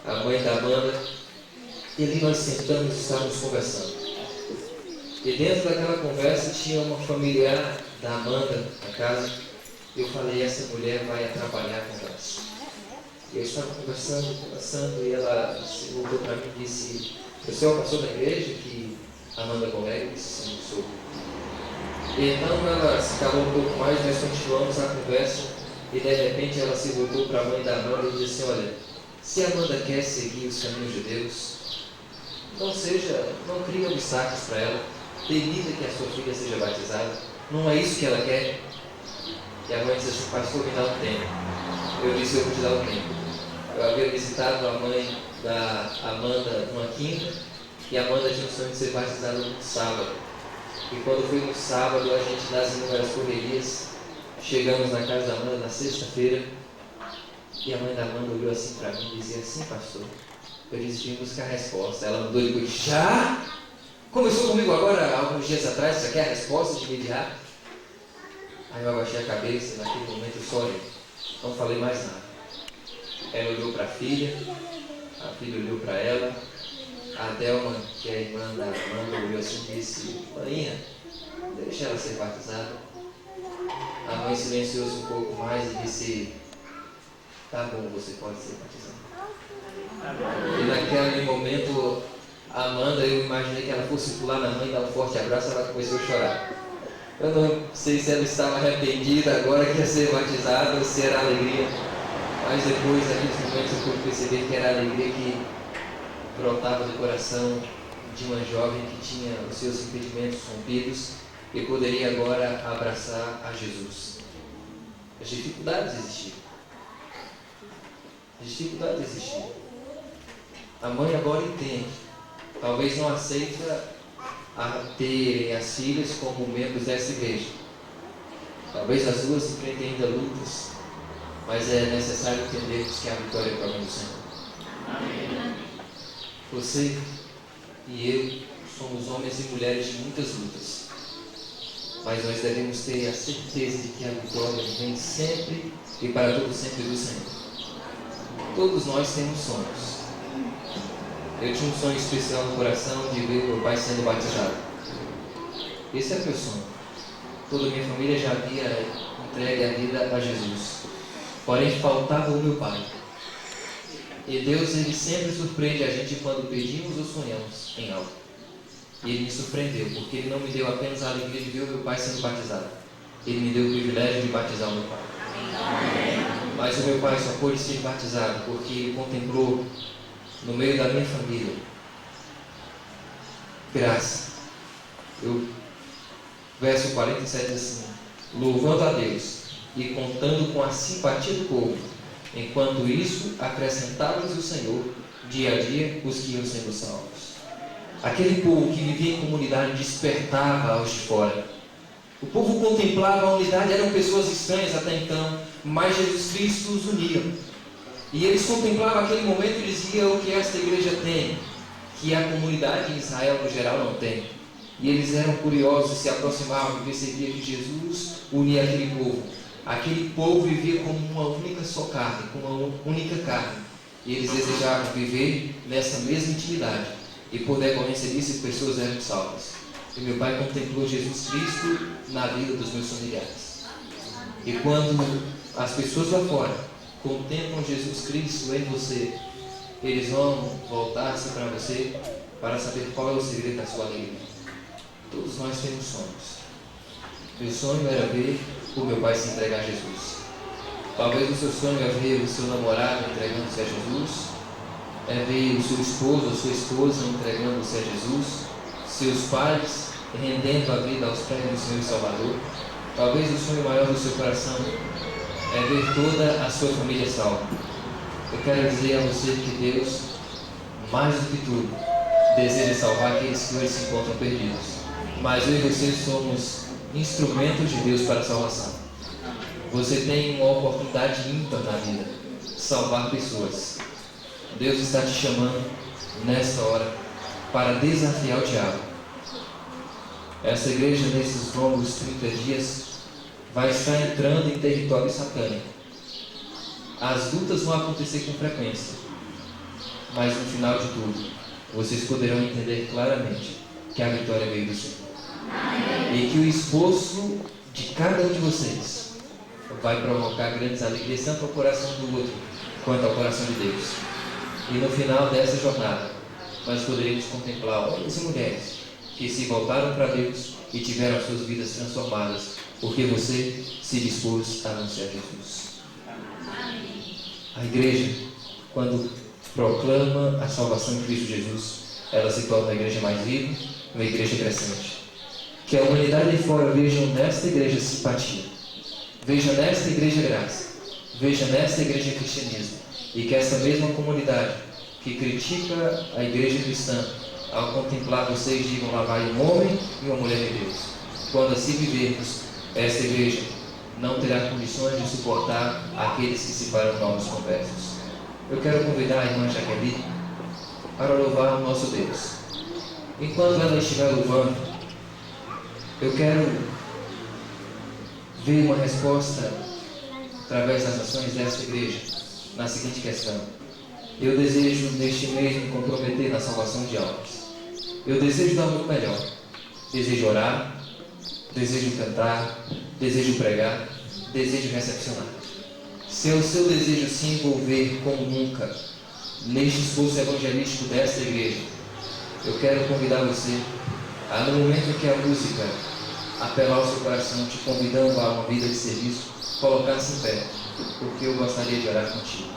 a mãe da Amanda, e ali nós sentamos e estávamos conversando. E dentro daquela conversa tinha uma familiar da Amanda na casa. Eu falei: essa mulher vai atrapalhar a conversa. E eu estava conversando, e ela se voltou para mim e disse: você é o pastor da igreja que a Amanda congrega? Eu disse: sim, sou. E então ela se calou um pouco mais, nós continuamos a conversa, e de repente ela se voltou para a mãe da Amanda e disse assim: olha, se a Amanda quer seguir os caminhos de Deus, não crie obstáculos para ela, permita que a sua filha seja batizada, não é isso que ela quer. E a mãe disse assim: pastor, me dá um tempo. Eu disse: eu vou te dar um tempo. Eu havia visitado a mãe da Amanda numa quinta, e a Amanda tinha o sonho de ser batizada no sábado. E quando foi no sábado, a gente, nas inúmeras correrias, chegamos na casa da Amanda na sexta-feira, e a mãe da Amanda olhou assim para mim e dizia assim: pastor, eu disse: vim buscar a resposta. Ela mudou e disse: já? Começou comigo agora, alguns dias atrás, você quer a resposta de imediato? Aí eu abaixei a cabeça, naquele momento eu só olhei, não falei mais nada. Ela olhou para a filha olhou para ela, a Delma, que é a irmã da Amanda, olhou assim e disse: maninha, deixa ela ser batizada. A mãe silenciou-se um pouco mais e disse: tá bom, você pode ser batizada. E naquele momento, a Amanda, eu imaginei que ela fosse pular na mãe, dar um forte abraço, ela começou a chorar. Eu não sei se ela estava arrependida agora que ia ser batizada ou se era alegria, mas depois, naqueles momentos, eu pude perceber que era a alegria que brotava do coração de uma jovem que tinha os seus impedimentos rompidos e poderia agora abraçar a Jesus. As dificuldades existiam. dificuldades existiam. A mãe agora entende. Talvez não aceita terem as filhas como membros dessa igreja. Talvez as duas enfrentem ainda lutas, mas é necessário entendermos que a vitória é para o Senhor. Amém. Você e eu somos homens e mulheres de muitas lutas, mas nós devemos ter a certeza de que a vitória vem sempre e para todo sempre do Senhor. Todos nós temos sonhos. Eu tinha um sonho especial no coração de ver meu pai sendo batizado. Esse é o meu sonho. Toda a minha família já havia entregue a vida a Jesus. Porém, faltava o meu pai. E Deus, Ele sempre surpreende a gente quando pedimos ou sonhamos em algo. E Ele me surpreendeu, porque Ele não me deu apenas a alegria de ver o meu pai sendo batizado. Ele me deu o privilégio de batizar o meu pai. Mas o meu pai só pôde ser batizado porque ele contemplou no meio da minha família graça. Verso 47 diz assim: louvando a Deus e contando com a simpatia do povo, enquanto isso acrescentava-lhes o Senhor dia a dia os que iam sendo salvos. Aquele povo que vivia em comunidade despertava aos de fora. O povo contemplava a unidade, eram pessoas estranhas até então, mas Jesus Cristo os unia. E eles contemplavam aquele momento e diziam o que esta igreja tem, que a comunidade em Israel no geral não tem. E eles eram curiosos, se aproximavam e percebiam que Jesus unia aquele povo. Aquele povo vivia como uma única só carne, como uma única carne. E eles desejavam viver nessa mesma intimidade. E por decorrência disso, pessoas eram salvas. E meu pai contemplou Jesus Cristo na vida dos meus familiares. E quando as pessoas lá fora contemplam Jesus Cristo em você, eles vão voltar-se para você para saber qual é o segredo da sua alegria. Todos nós temos sonhos. Meu sonho era ver o meu pai se entregar a Jesus. Talvez o seu sonho é ver o seu namorado entregando-se a Jesus, é ver o seu esposo ou sua esposa entregando-se a Jesus, seus pais rendendo a vida aos pés do Senhor e Salvador. Talvez o sonho maior do seu coração é ver toda a sua família salva. Eu quero dizer a você que Deus, mais do que tudo, deseja salvar aqueles que hoje se encontram perdidos. Mas eu e você somos instrumentos de Deus para a salvação. Você tem uma oportunidade ímpar na vida, salvar pessoas. Deus está te chamando nesta hora para desafiar o diabo. Essa igreja, nesses longos 30 dias, vai estar entrando em território satânico. As lutas vão acontecer com frequência, mas no final de tudo, vocês poderão entender claramente que a vitória veio do Senhor. E que o esforço de cada um de vocês vai provocar grandes alegrias, tanto ao coração do outro, quanto ao coração de Deus. E no final dessa jornada, nós poderemos contemplar homens e mulheres que se voltaram para Deus e tiveram as suas vidas transformadas, porque você se dispôs a anunciar Jesus. A igreja, quando proclama a salvação em Cristo Jesus, ela se torna uma igreja mais viva, uma igreja crescente. Que a humanidade de fora veja nesta igreja simpatia, veja nesta igreja graça, veja nesta igreja cristianismo, e que essa mesma comunidade que critica a igreja cristã, ao contemplar vocês, digam: lá vai um homem e uma mulher de Deus. Quando assim vivermos, esta igreja não terá condições de suportar aqueles que se farão novos conversos. Eu quero convidar a irmã Jaqueline para louvar o nosso Deus. Enquanto ela estiver louvando, eu quero ver uma resposta através das ações desta igreja na seguinte questão: eu desejo neste mês me comprometer na salvação de almas. Eu desejo dar muito melhor. Desejo orar, desejo cantar, desejo pregar, desejo recepcionar. Se o seu desejo se envolver como nunca neste esforço evangelístico desta igreja, eu quero convidar você a, no momento em que a música apelar ao seu coração, te convidando a uma vida de serviço, colocar-se em pé, porque eu gostaria de orar contigo.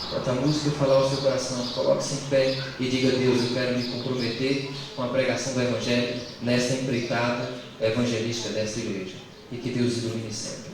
Enquanto a música falar ao seu coração, coloque-se em pé e diga: Deus, eu quero me comprometer com a pregação do Evangelho nesta empreitada evangelística desta igreja. E que Deus ilumine sempre.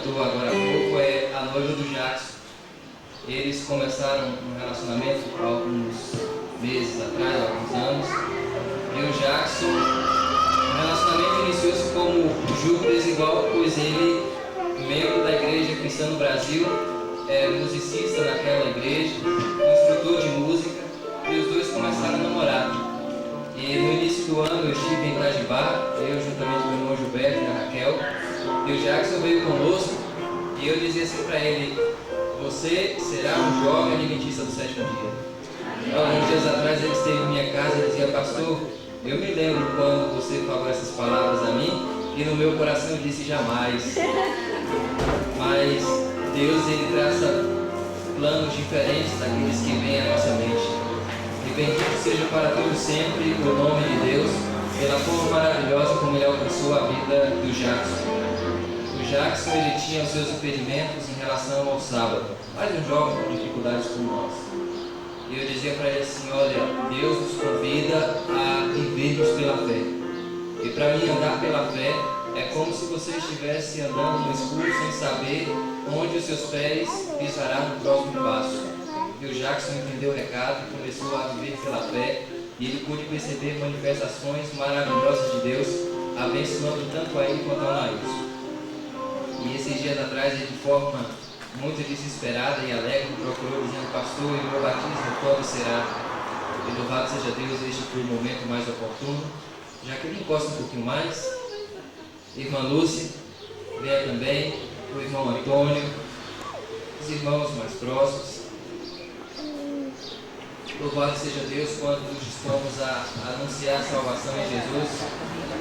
cantou agora há pouco é a noiva do Jackson. Eles começaram um relacionamento há alguns meses atrás, há alguns anos. E o Jackson, o relacionamento iniciou-se como julgo desigual, pois ele, membro da Igreja Cristã no Brasil, é musicista naquela igreja, instrutor de música, e os dois começaram a namorar. E no início do ano eu estive em Itajibá, eu juntamente com o irmão Gilberto e a Raquel, e o Jackson veio conosco, e eu dizia assim para ele: você será um jovem adventista do sétimo dia. Alguns dias atrás ele esteve em minha casa e dizia: pastor, eu me lembro quando você falou essas palavras a mim, e no meu coração eu disse: jamais. Mas Deus, ele traça planos diferentes daqueles que vêm à nossa mente. E bendito seja para todos sempre o nome de Deus, pela forma maravilhosa como ele alcançou a vida do Jackson. O Jackson, ele tinha os seus impedimentos em relação ao sábado, mais um jovem com dificuldades como nós. E eu dizia para ele assim: olha, Deus nos convida a vivermos pela fé. E para mim, andar pela fé é como se você estivesse andando no escuro sem saber onde os seus pés pisarão no próximo passo. E o Jackson entendeu o recado e começou a viver pela fé, e ele pôde perceber manifestações maravilhosas de Deus, abençoando tanto a ele quanto ao Nailson. E esses dias atrás, ele, de forma muito desesperada e alegre, me procurou dizendo: pastor, e o meu batismo quando será? E louvado seja Deus, este foi o momento mais oportuno. Já que ele encosta um pouquinho mais, irmã Lúcia, venha também, o irmão Antônio, os irmãos mais próximos. Louvado seja Deus quando nos dispomos a anunciar a salvação em Jesus.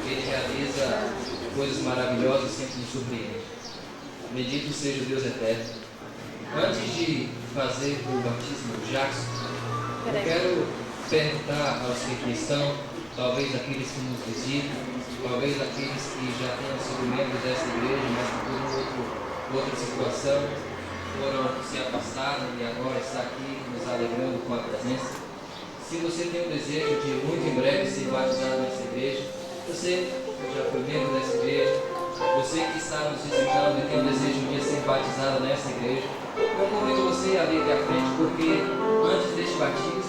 Ele realiza coisas maravilhosas e sempre nos surpreende. Bendito seja o Deus eterno. Antes de fazer o batismo do Jackson, eu quero perguntar aos que aqui estão, talvez aqueles que nos visitam, talvez aqueles que já tenham sido membros dessa igreja, mas por outra situação foram se afastaram e agora está aqui nos alegrando com a presença. Se você tem o desejo de muito em breve ser batizado nessa igreja, você já foi membro dessa igreja, você que está nos visitando e tem o desejo de ser batizado nessa igreja, eu convido você a vir até a frente, porque antes deste batismo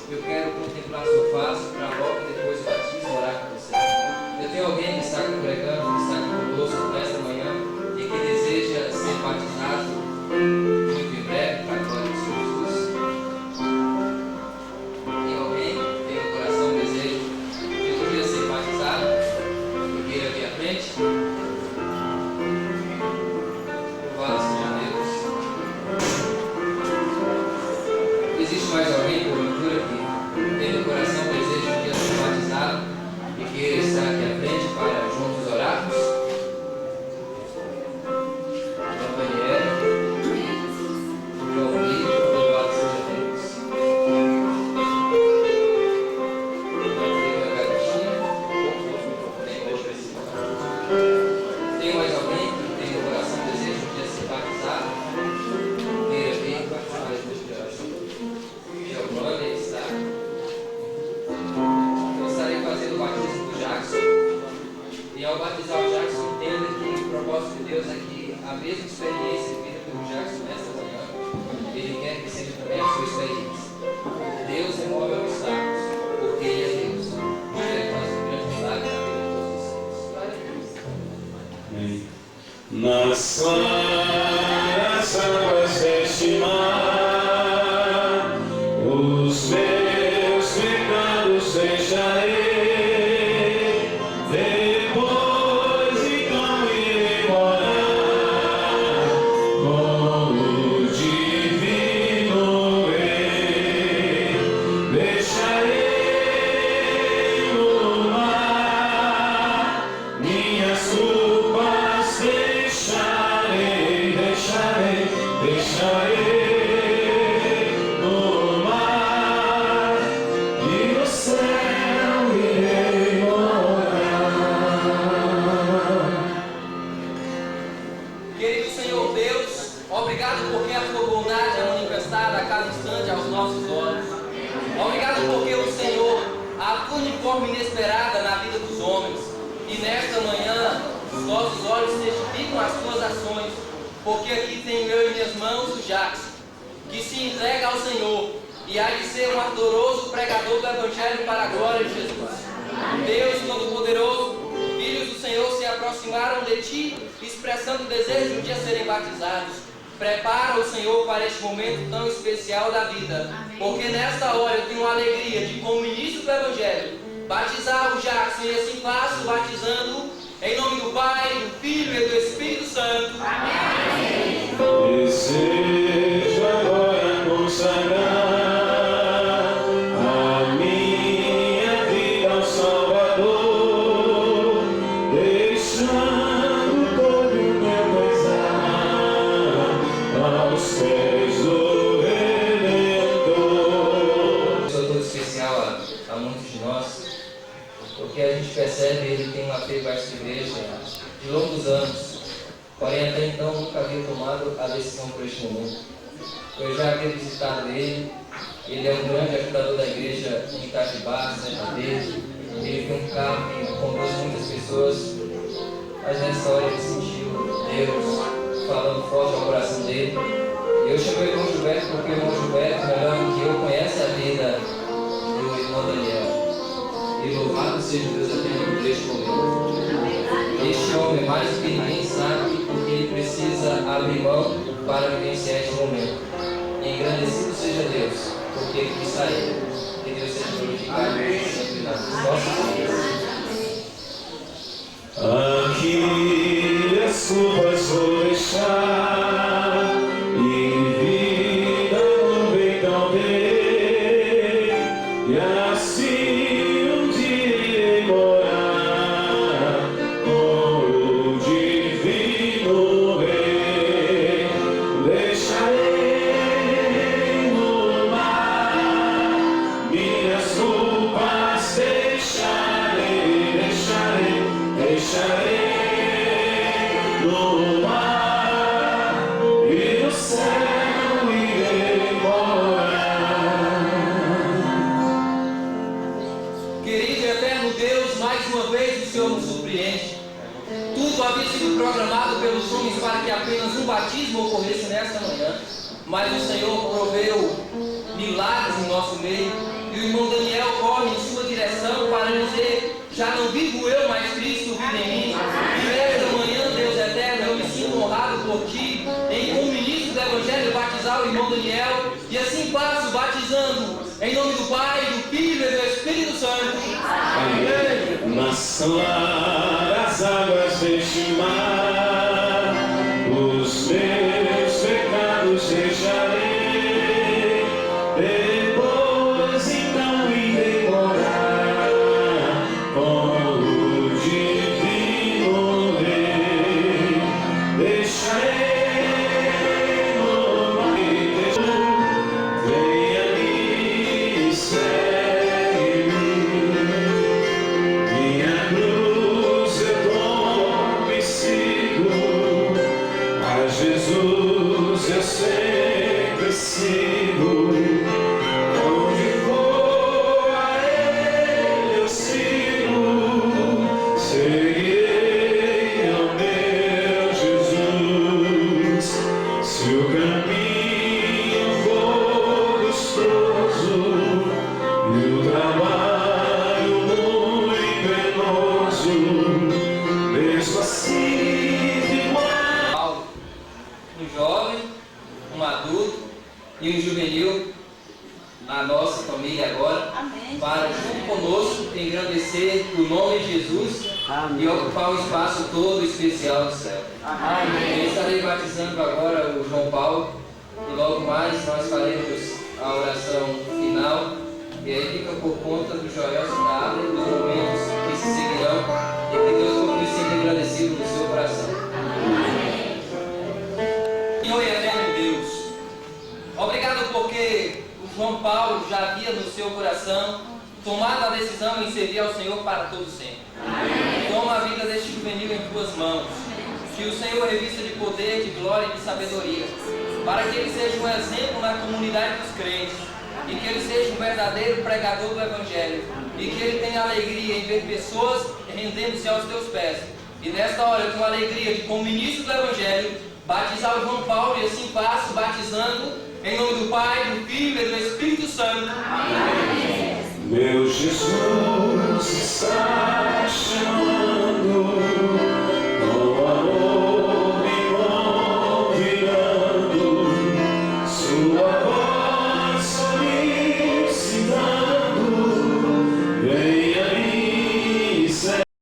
eu quero contemplar sua face para logo depois do batismo orar com você. Eu tenho alguém que está congregando, que está aqui conosco nesta manhã e que deseja ser batizado muito em breve, para a glória do Senhor Jesus. Tem alguém que tem no coração o desejo de um dia ser batizado e queira vir à frente? Louvado seja Deus. Existe mais alguém, porventura, que tem no coração o desejo de um dia ser batizado e queira estar aqui à frente para juntos orarmos? E nesta manhã, os nossos olhos testificam as tuas ações, porque aqui tenho eu em minhas mãos o Jackson, que se entrega ao Senhor e há de ser um ardoroso pregador do Evangelho para a glória de Jesus. Deus Todo-Poderoso, filhos do Senhor se aproximaram de ti, expressando o desejo de um dia serem batizados. Prepara o Senhor para este momento tão especial da vida, porque nesta hora eu tenho a alegria de, como ministro do Evangelho, batizar o Jackson e assim faço, batizando em nome do Pai, do Filho e do Espírito Santo. Amém. Desejo agora consagrar a minha vida ao Salvador, deixando todo o meu pesar aos pés do Redentor. Sou todo especial a muitos de nós, porque a gente percebe ele tem um apego a essa igreja de longos anos. Porém, até então, nunca havia tomado a decisão por este momento. Eu já havia visitado ele é um grande ajudador da igreja em Itajubá, Serra Verde. Ele tem um carro que conduz muitas pessoas, mas nessa hora ele sentiu Deus falando forte ao coração dele. Eu chamei o irmão Gilberto porque o irmão Gilberto, melhor do que eu, conhece a vida do irmão Daniel. E louvado seja Deus eterno por este momento. Este homem, mais do que ninguém, sabe porque ele precisa abrir mão para vivenciar este momento. E engrandecido seja Deus, porque ele quis sair. Que Deus seja glorificado sempre nas nossas vidas. Aqui as culpas vou deixar e vida no bem tão ter, e assim um dia irei morar com o divino Rei. Deixarei no mar minhas culpas, deixarei no mar e no céu irei morar. Querido e eterno Deus, mais uma vez o Senhor nos surpreende. Tudo havia sido programado pelos homens para que apenas um batismo ocorresse nesta manhã, mas o Senhor proveu milagres em nosso meio, e o irmão Daniel corre em sua direção para dizer: já não vivo eu, mas Cristo vive em mim. E nesta manhã, Deus eterno, eu me sinto honrado por ti, em como ministro do Evangelho, batizar o irmão Daniel, e assim passo batizando em nome do Pai, do Filho e do Espírito Santo. Amém. Nas claras águas deste mar, os meus pecados deixarei, depois então irei morar com o divino Rei. Deixarei no mar, venha e segue-me. Minha cruz eu tomo e sigo, a Jesus eu sempre sigo. Onde for a Ele eu sigo, seguirei ao meu Jesus. Se o caminho for custoso e o trabalho muito penoso, mesmo assim igual. Um jovem, um adulto e um juvenil, a nossa família agora, para junto conosco engrandecer o nome de Jesus e ocupar o espaço todo especial do céu. Eu estarei batizando agora o João Paulo e logo mais nós faremos a oração final, e aí fica por conta do Joelson da Abra e dos momentos que se seguirão, e que Deus continue sendo agradecido no seu coração. Senhor e eterno Deus, obrigado porque o João Paulo já havia no seu coração tomado a decisão em servir ao Senhor para todo sempre. Toma a vida deste juvenil em tuas mãos, que o Senhor revista de poder, de glória e de sabedoria, para que ele seja um exemplo na comunidade dos crentes, e que ele seja um verdadeiro pregador do Evangelho, e que ele tenha alegria em ver pessoas rendendo-se aos teus pés. E nesta hora eu tenho alegria de, como ministro do Evangelho, batizar o João Paulo, e assim faço, batizando em nome do Pai, do Filho e do Espírito Santo. Amém. Meu Jesus está chamando.